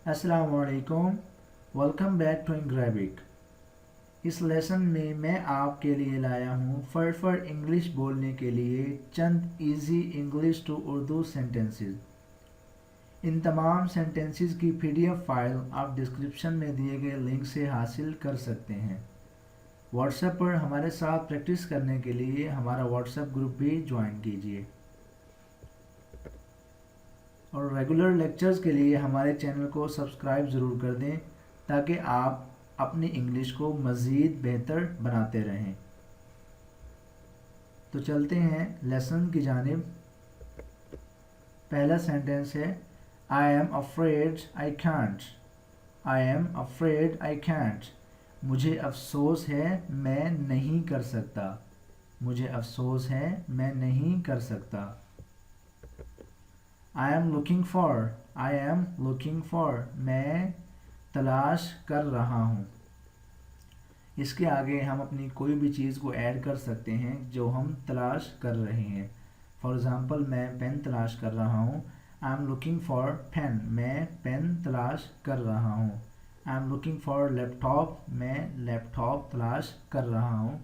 अस्सलाम वालेकुम, welcome back to इंग्रेबिक। इस लेसन में मैं आपके लिए लाया हूँ फटाफट इंग्लिश बोलने के लिए चंद easy English to Urdu sentences. इन तमाम सेंटेंसेस की पीडीएफ फाइल आप डिस्क्रिप्शन में दिए गए लिंक से हासिल कर सकते हैं। व्हाट्सएप पर हमारे साथ प्रैक्टिस करने के लिए हमारा व्हाट्सएप ग्रुप भी ज्वाइन कीजिए और रेगुलर लेक्चर्स के लिए हमारे चैनल को सब्सक्राइब ज़रूर कर दें ताकि आप अपनी इंग्लिश को मज़ीद बेहतर बनाते रहें। तो चलते हैं लेसन की जानिब। पहला सेंटेंस है I am afraid I can't. I am afraid I can't. मुझे अफसोस है मैं नहीं कर सकता। मुझे अफसोस है मैं नहीं कर सकता। आई am looking for. I am looking for. मैं तलाश कर रहा हूँ। इसके आगे हम अपनी कोई भी चीज़ को ऐड कर सकते हैं जो हम तलाश कर रहे हैं। फॉर एग्ज़ाम्पल मैं पेन तलाश कर रहा हूँ। I am looking for pen. मैं पेन तलाश कर रहा हूँ। I am looking for laptop. मैं लैपटॉप तलाश कर रहा हूँ।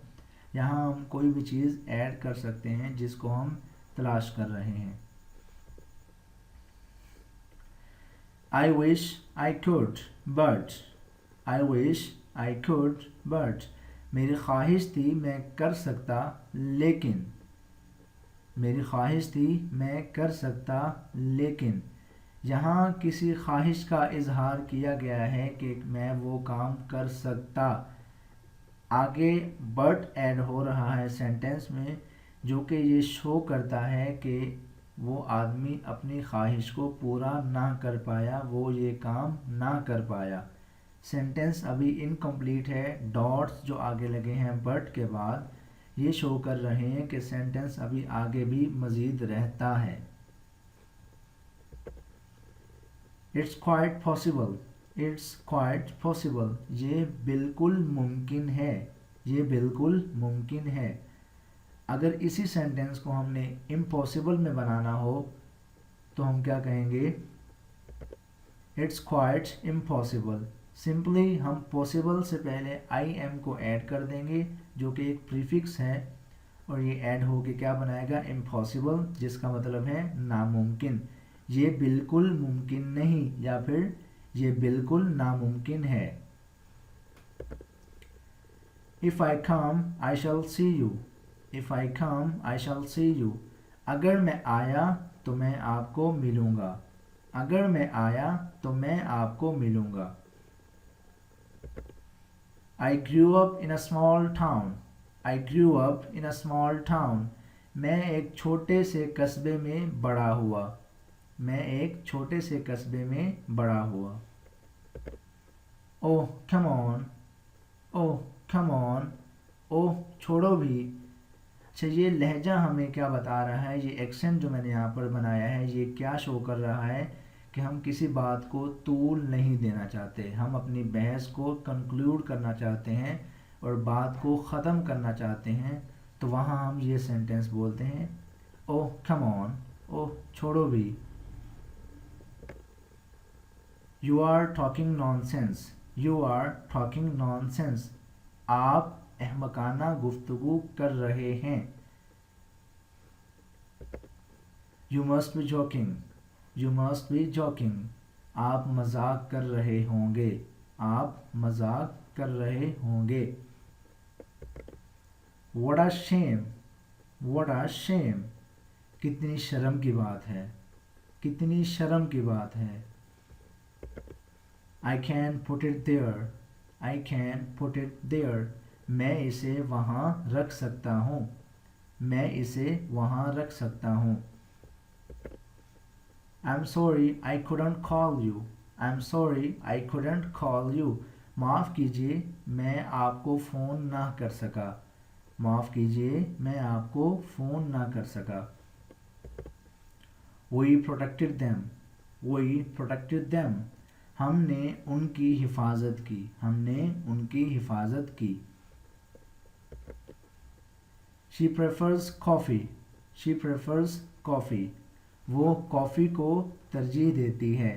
यहाँ हम कोई भी चीज़ ऐड कर सकते हैं जिसको हम तलाश कर रहे हैं। I wish I could but I wish I could but मेरी ख्वाहिश थी मैं कर सकता लेकिन। मेरी ख्वाहिश थी मैं कर सकता लेकिन। यहाँ किसी ख्वाहिश का इजहार किया गया है कि मैं वो काम कर सकता। आगे बट ऐड हो रहा है सेंटेंस में जो कि ये शो करता है कि वो आदमी अपनी ख्वाहिश को पूरा ना कर पाया, वो ये काम ना कर पाया। सेंटेंस अभी इनकम्प्लीट है। डॉट्स जो आगे लगे हैं बट के बाद ये शो कर रहे हैं कि सेंटेंस अभी आगे भी मज़ीद रहता है। It's quite possible. It's quite possible. ये बिल्कुल मुमकिन है। ये बिल्कुल मुमकिन है। अगर इसी सेंटेंस को हमने इम्पॉसिबल में बनाना हो तो हम क्या कहेंगे? It's quite impossible. सिंपली हम पॉसिबल से पहले आई एम को ऐड कर देंगे जो कि एक प्रीफिक्स है और ये ऐड होके क्या बनाएगा? इम्पॉसिबल, जिसका मतलब है नामुमकिन। ये बिल्कुल मुमकिन नहीं या फिर ये बिल्कुल नामुमकिन है। If I come I shall see you. If I come I shall see you. अगर मैं आया तो मैं आपको मिलूँगा। अगर मैं आया तो मैं आपको मिलूँगा। I grew up in a small town. I grew up in a small town. मैं एक छोटे से कस्बे में बड़ा हुआ। मैं एक छोटे से कस्बे में बड़ा हुआ। ओह come on. Oh come on. ओह छोड़ो भी। अच्छा, ये लहजा हमें क्या बता रहा है? ये एक्सेंट जो मैंने यहाँ पर बनाया है ये क्या शो कर रहा है कि हम किसी बात को तूल नहीं देना चाहते। हम अपनी बहस को कंक्लूड करना चाहते हैं और बात को ख़त्म करना चाहते हैं। तो वहाँ हम ये सेंटेंस बोलते हैं, ओह कम ऑन। ओह छोड़ो भी। You are talking nonsense. You are talking nonsense. आप अहमकाना गुफ्तगू कर रहे हैं। You must be joking. You must be joking. आप मजाक कर रहे होंगे। आप मजाक कर रहे होंगे। What a shame. What a shame. कितनी शर्म की बात है। कितनी शर्म की बात है। I can put it there. I can put it there. मैं इसे वहाँ रख सकता हूँ। मैं इसे वहाँ रख सकता हूँ। I am sorry I couldn't call you. I am sorry I couldn't call you. माफ़ कीजिए मैं आपको फ़ोन ना कर सका। माफ़ कीजिए मैं आपको फ़ोन ना कर सका। We protected them. We protected them. हमने उनकी हिफाजत की। हमने उनकी हिफाजत की। She prefers coffee. She prefers coffee. वो कॉफ़ी को तरजीह देती है।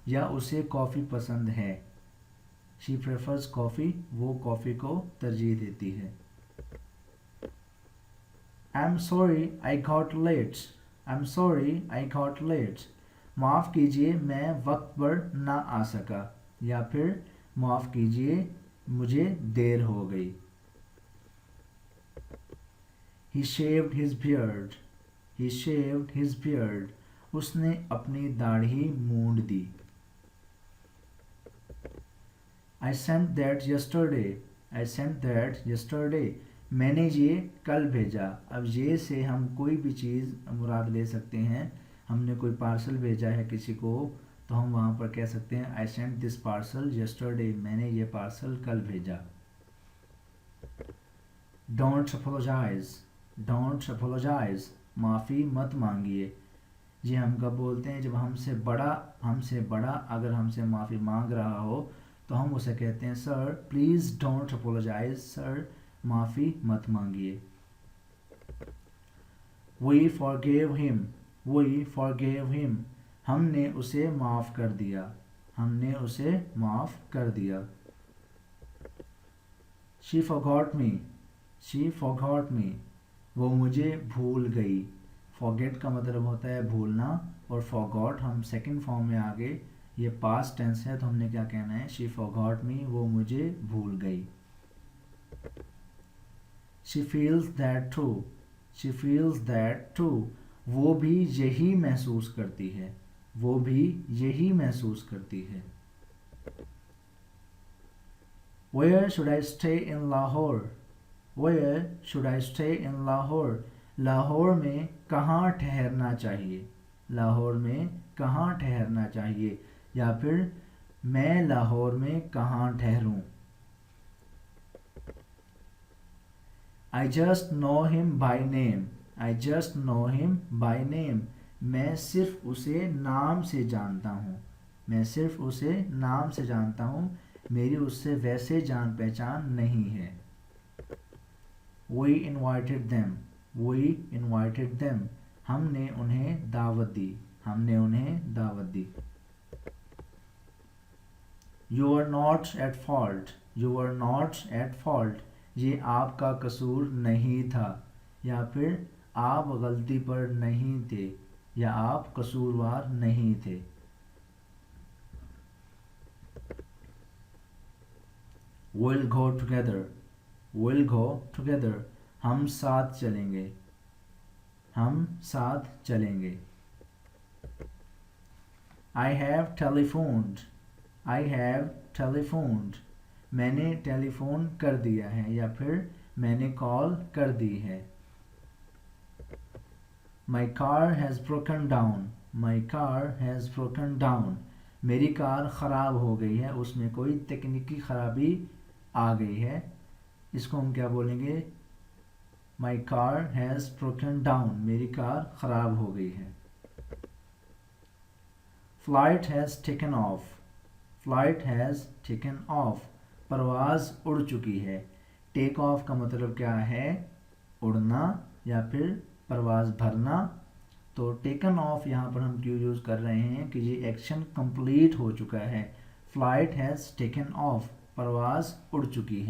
या उसे कॉफ़ी पसंद है। शी प्रेफर्स कॉफ़ी, वो कॉफ़ी को तरजीह देती है। I'm sorry I got late. I'm sorry I got late. माफ़ कीजिए मैं वक्त पर ना आ सका, या फिर माफ़ कीजिए मुझे देर हो गई। He shaved his beard. He shaved his beard. उसने अपनी दाढ़ी मूंड दी। I sent that yesterday. I sent that yesterday. मैंने ये कल भेजा। अब ये से हम कोई भी चीज़ मुराद ले सकते हैं। हमने कोई पार्सल भेजा है किसी को, तो हम वहाँ पर कह सकते हैं I sent this parcel yesterday. मैंने ये पार्सल कल भेजा। Don't apologize. Don't apologize. माफ़ी मत मांगिए। ये हम कब बोलते हैं? जब हमसे बड़ा अगर हमसे माफ़ी मांग रहा हो तो हम उसे कहते हैं sir please don't apologise, sir माफ़ी मत मांगिए। We forgave him. We forgave him. हमने उसे माफ़ कर दिया। हमने उसे माफ़ कर दिया। She forgot me. She forgot me. वो मुझे भूल गई। Forget का मतलब होता है भूलना, और forgot हम सेकंड फॉर्म में आ गए। ये पास्ट टेंस है तो हमने क्या कहना है? She forgot me. वो मुझे भूल गई। She feels that too. She feels that too. वो भी यही महसूस करती है। वो भी यही महसूस करती है। Where should I stay in Lahore? Where should I stay in Lahore? Lahore में कहाँ ठहरना चाहिए? लाहौर में कहाँ ठहरना चाहिए, या फिर मैं लाहौर में कहाँ ठहरूं? I just know him by name. I just know him by name. मैं सिर्फ उसे नाम से जानता हूँ। मैं सिर्फ उसे नाम से जानता हूँ। मेरी उससे वैसे जान पहचान नहीं है। We invited them. We invited them. हमने उन्हें दावत दी। हमने उन्हें दावत दी। You are not at fault. You are not at fault. ये आपका कसूर नहीं था, या फिर आप गलती पर नहीं थे, या आप कसूरवार नहीं थे। We'll go together. We'll go together. हम साथ चलेंगे। हम साथ चलेंगे। I have telephoned. I have telephoned. मैंने टेलीफोन कर दिया है, या फिर मैंने कॉल कर दी है। My car has broken down. My car has broken down. मेरी कार ख़राब हो गई है, उसमें कोई तकनीकी ख़राबी आ गई है। इसको हम क्या बोलेंगे? My car has broken down. मेरी कार ख़राब हो गई है। Flight has taken off. Flight has taken off. परवाज़ उड़ चुकी है। टेक ऑफ का मतलब क्या है? उड़ना, या फिर परवाज़ भरना। तो टेकन ऑफ यहाँ पर हम क्यों यूज़ कर रहे हैं कि ये एक्शन कंप्लीट हो चुका है। फ्लाइट हैज़ टेकन ऑफ, परवाज़ उड़ चुकी है।